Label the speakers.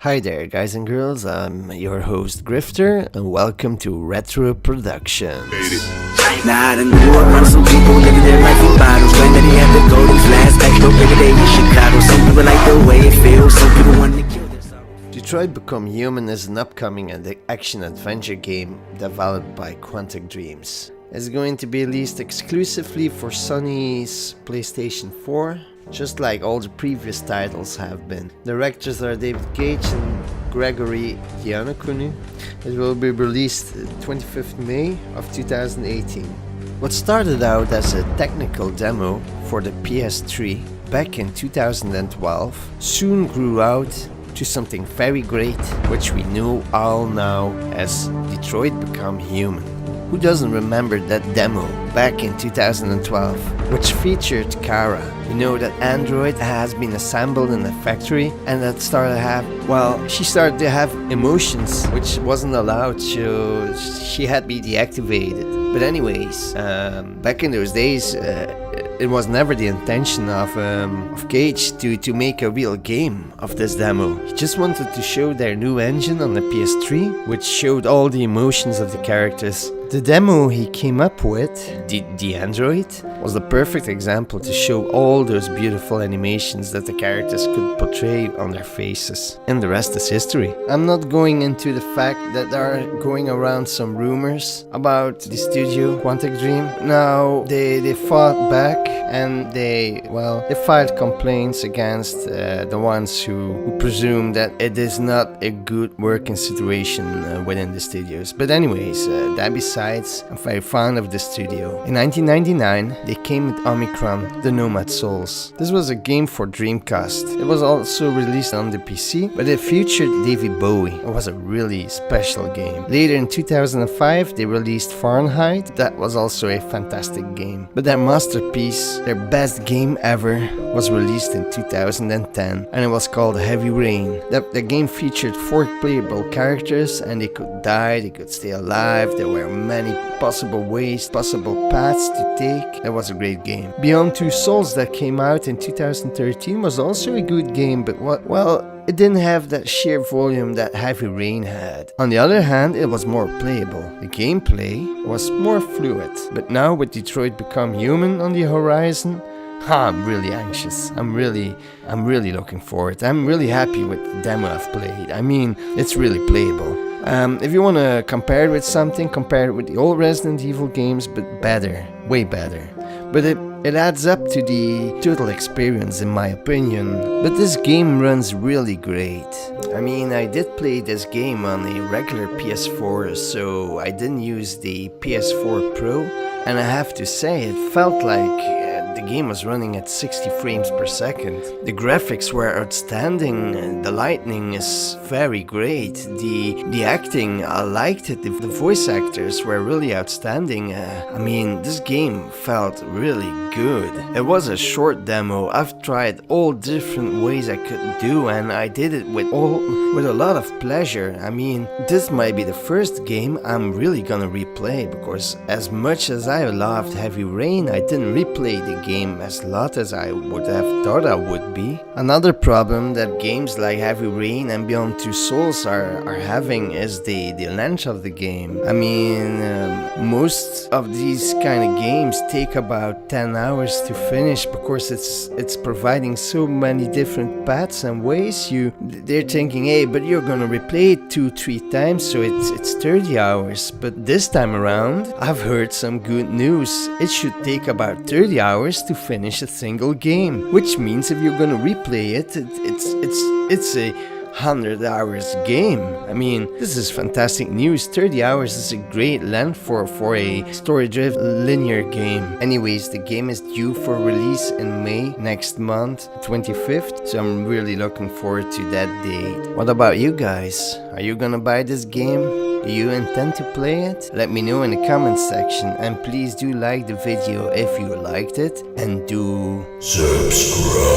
Speaker 1: Hi there, guys and girls. I'm your host Grifter, and welcome to Retro Productions.
Speaker 2: Nah, I knew around some people living their life in bottles. Granddaddy had the golden flask, back though every day in Chicago. Some people like the way it feels, some people want to kill their sorrow.
Speaker 1: Detroit Become Human is an upcoming action-adventure game developed by Quantic Dreams. It's going to be released exclusively for Sony's PlayStation 4, just like all the previous titles have been. Directors are David Cage and Gregory Giannakounou. It will be released 25th May of 2018. What started out as a technical demo for the PS3 back in 2012 soon grew out to something very great, which we know all now as Detroit Become Human. Who doesn't remember that demo back in 2012, which featured Kara? You know that android has been assembled in a factory and that she started to have emotions, which wasn't allowed, so she had to be deactivated. But anyways, back in those days, it was never the intention of Cage to make a real game of this demo. He just wanted to show their new engine on the PS3, which showed all the emotions of the characters. The demo he came up with, the android, was the perfect example to show all those beautiful animations that the characters could portray on their faces. And the rest is history. I'm not going into the fact that there are going around some rumors about the studio, Quantic Dream. Now, they fought back and they filed complaints against the ones who presume that it is not a good working situation within the studios. But anyways, that besides, I'm very fond of the studio. In 1999, they came with Omicron, The Nomad Souls. This was a game for Dreamcast. It was also released on the PC, but it featured David Bowie. It was a really special game. Later in 2005, they released Fahrenheit. That was also a fantastic game. But their masterpiece, their best game ever, was released in 2010, and it was called Heavy Rain. The game featured 4 playable characters, and they could die, they could stay alive. There were many possible ways, possible paths to take. It was a great game. Beyond Two Souls, that came out in 2013, was also a good game, but it didn't have that sheer volume that Heavy Rain had. On the other hand, it was more playable. The gameplay was more fluid. But now with Detroit Become Human on the horizon, I'm really anxious. I'm really looking forward. I'm really happy with the demo I've played. I mean, it's really playable. If you want to compare it with something, compare it with the old Resident Evil games, but better, way better. But it adds up to the total experience in my opinion. But this game runs really great. I mean, I did play this game on a regular PS4, so I didn't use the PS4 Pro, and I have to say it felt like the game was running at 60 frames per second. The graphics were outstanding, the lighting is very great, the acting, I liked it, the voice actors were really outstanding. I mean, this game felt really good. It was a short demo. I've tried all different ways I could do, and I did it with a lot of pleasure. I mean, this might be the first game I'm really gonna replay, because as much as I loved Heavy Rain, I didn't replay the game as lot as I would have thought I would be. Another problem that games like Heavy Rain and Beyond Two Souls are having is the length of the game. I mean, most of these kind of games take about 10 hours to finish, because it's providing so many different paths and ways. They're thinking, hey, but you're gonna replay it 2-3 times, so it's 30 hours. But this time around, I've heard some good news. It should take about 30 hours to finish a single game, which means if you're gonna replay it, it's a 100 hours game. I mean, this is fantastic news. 30 hours is a great length for a story-driven linear game. Anyways, the game is due for release in May next month, 25th, so I'm really looking forward to that date. What about you guys? Are you gonna buy this game? Do you intend to play it? Let me know in the comments section, and please do like the video if you liked it, and do subscribe.